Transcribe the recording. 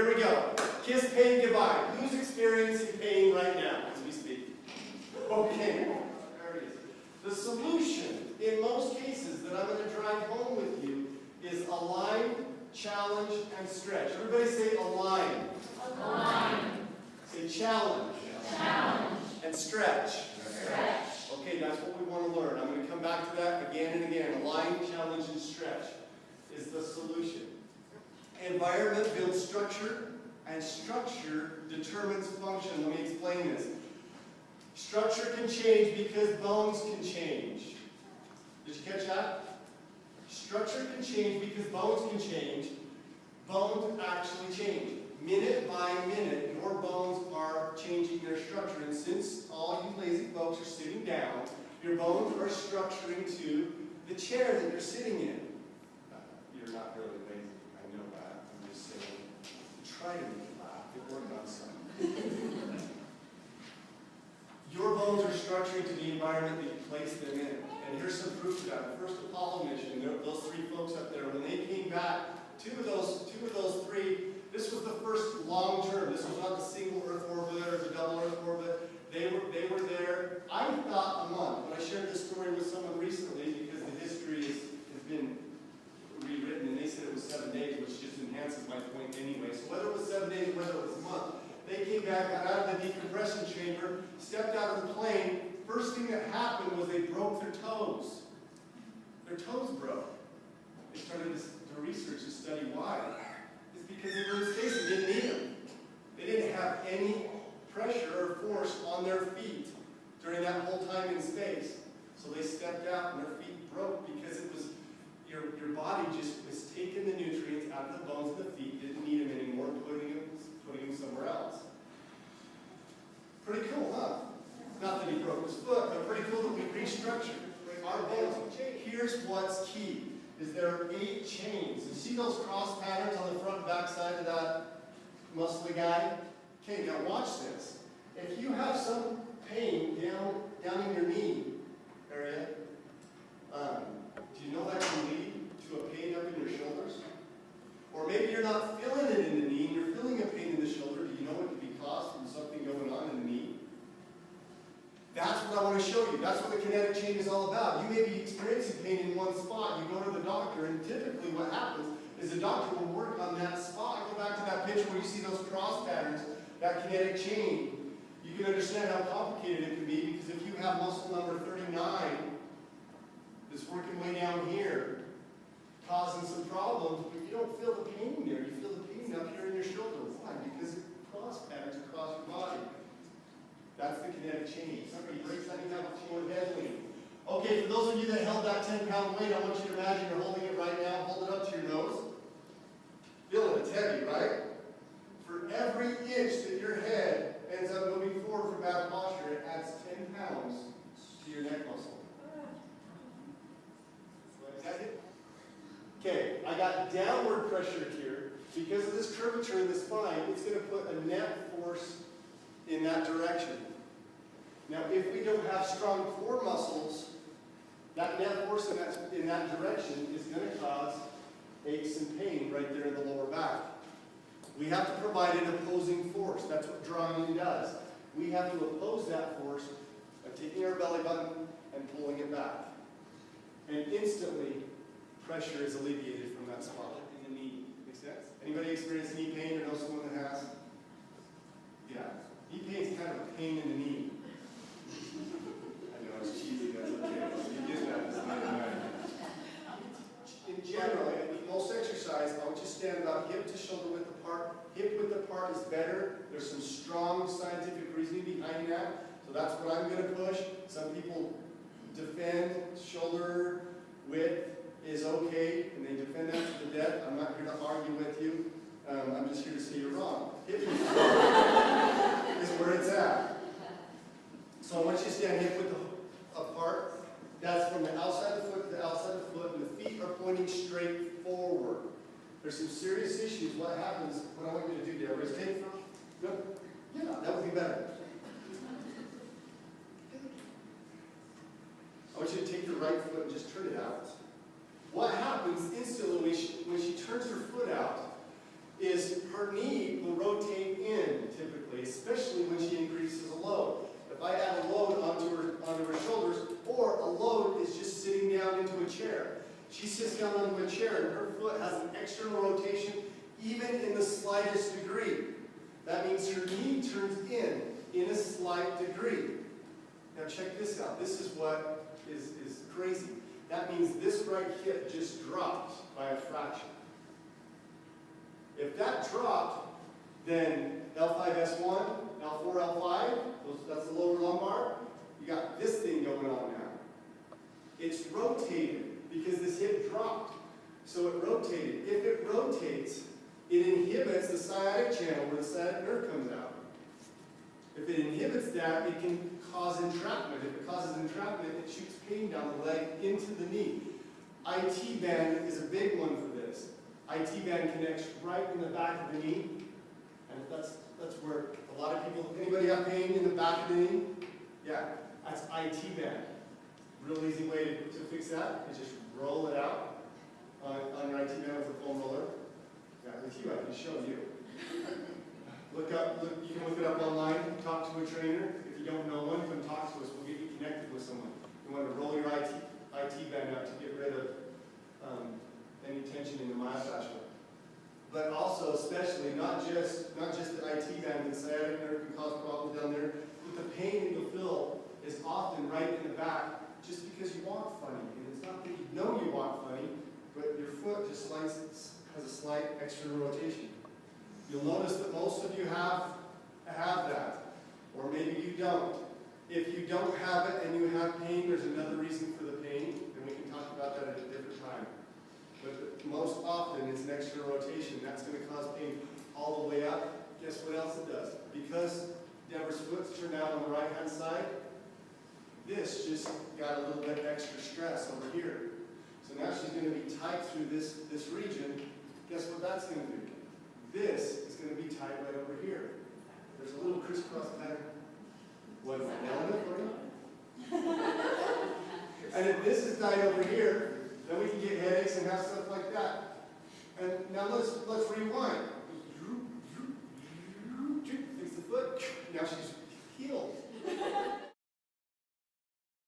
Here we go. Kiss pain goodbye. Who's experiencing pain right now as we speak? Okay, there it is. The solution, in most cases, that I'm going to drive home with you is align, challenge, and stretch. Everybody say align. Align. Say challenge. Challenge. And stretch. Stretch. Okay, that's what we want to learn. I'm going to come back to that again and again. Align, challenge, and stretch is the solution. Environment builds structure, and structure determines function. Let me explain this. Structure can change because bones can change. Did you catch that? Structure can change because bones can change. Bones actually change. Minute by minute, your bones are changing their structure. And since all you lazy folks are sitting down, your bones are structuring to the chair that you're sitting in. You're not really lazy. I know that. I'm just saying, try to make it laugh. It worked on some. Your bones are structuring to the environment that you place them in. And here's some proof of that. The first Apollo mission, those three folks up there, when they came back, two of those three, this was the first long term. This was not the single Earth orbit or the double Earth orbit. They were there, I thought, a month. When I shared this story with someone recently, because the history has been rewritten, and they said it was 7 days, which just enhances my point anyway. So whether it was 7 days or whether it was a month, they came back, got out of the decompression chamber, stepped out of the plane. First thing that happened was they broke their toes. Their toes broke. They started to research and study why. It's because they were in space and didn't need them. They didn't have any pressure or force on their feet during that whole time in space. So they stepped out and their feet broke because it was your body just was taking the nutrients out of the bones of the feet, didn't need them anymore, putting them somewhere else. Pretty cool, huh? Not that he broke his foot, but pretty cool that we restructured our bones. Here's what's key, is there are 8 chains. You see those cross patterns on the front and back side of that muscly guy? Okay, now watch this. If you have some pain down in your knee area, do you know that can lead to a pain up in your shoulders? Or maybe you're not feeling it in the knee and you're feeling a pain in the shoulder. Do you know it could be caused from something going on in the knee? That's what I want to show you. That's what the kinetic chain is all about. You may be experiencing pain in one spot. You go to the doctor, and typically what happens is the doctor will work on that spot. Go back to that picture where you see those cross patterns, that kinetic chain. You can understand how complicated it can be, because if you have muscle number 39 that's working way down here, causing some problems, but you don't feel the pain there. You feel the pain up here in your shoulder. Why? Because it cross patterns across your body. That's the kinetic chain. Somebody breaks that down with your head lean. Okay, for those of you that held that 10-pound weight, I want you to imagine you're holding it right now. Hold it up to your nose. Feel it, it's heavy, right? For every inch that your head ends up moving forward for bad posture, it adds 10 pounds to your neck muscle. Is that it? Okay, I got downward pressure here. Because of this curvature in the spine, it's going to put a net force in that direction. Now, if we don't have strong core muscles, that net force in that direction is going to cause aches and pain right there in the lower back. We have to provide an opposing force. That's what drawing does. We have to oppose that force by taking our belly button and pulling it back. And instantly, pressure is alleviated from that spot in the knee. Make sense? Anybody experience knee pain or know someone that has? Yeah. Knee pain is kind of a pain in the knee. I know it's cheesy, that's okay. You get that. It's not right. In general, in most exercise, I want you to stand about hip to shoulder width apart. Hip width apart is better. There's some strong scientific reasoning behind that. So that's what I'm going to push. Some people defend shoulder width is okay, and they defend that to the death. I'm not here to argue with you. I'm just here to say you're wrong. Hip width is where it's at. So I want you to stand hip width apart. That's from the outside of the foot to the outside of the foot, and the feet are pointing straight forward. There's some serious issues. What happens, what I want you to do there is take from, good? Yeah, that would be better. I want you to take your right foot and just turn it out. What happens instantly when she turns her foot out is her knee has an external rotation even in the slightest degree. That means her knee turns in a slight degree. Now check this out. This is what is crazy. That means this right hip just dropped by a fraction. If that dropped, then L5S1, L4, L5, that's the lower lumbar, you got this thing going on now. It's rotated because this hip dropped. So it rotated. If it rotates, it inhibits the sciatic channel where the sciatic nerve comes out. If it inhibits that, it can cause entrapment. If it causes entrapment, it shoots pain down the leg into the knee. IT band is a big one for this. IT band connects right in the back of the knee. And that's where a lot of people, anybody have pain in the back of the knee? Yeah, that's IT band. Real easy way to fix that is just roll it out on your IT band with a foam roller. Yeah, with you, I can show you. You can look it up online, talk to a trainer. If you don't know one, come talk to us. We'll get you connected with someone. You want to roll your IT band out to get rid of any tension in the myofascia. But also, especially, not just the IT band, the sciatic nerve can cause problems down there, but the pain that you'll feel is often right in the back just because you walk funny. And it's not that you know you walk funny, but your foot just has a slight external rotation. You'll notice that most of you have that, or maybe you don't. If you don't have it and you have pain, there's another reason for the pain, and we can talk about that at a different time. But most often it's an external rotation. That's going to cause pain all the way up. Guess what else it does? Because Deborah's foot's turned out on the right-hand side, this just got a little bit extra stress over here. So now she's going to be tight through this region. Guess what that's going to do? This is going to be tight right over here. There's a little crisscross pattern. What is that? Element for you? And if this is tight over here, then we can get headaches and have stuff like that. And now let's rewind.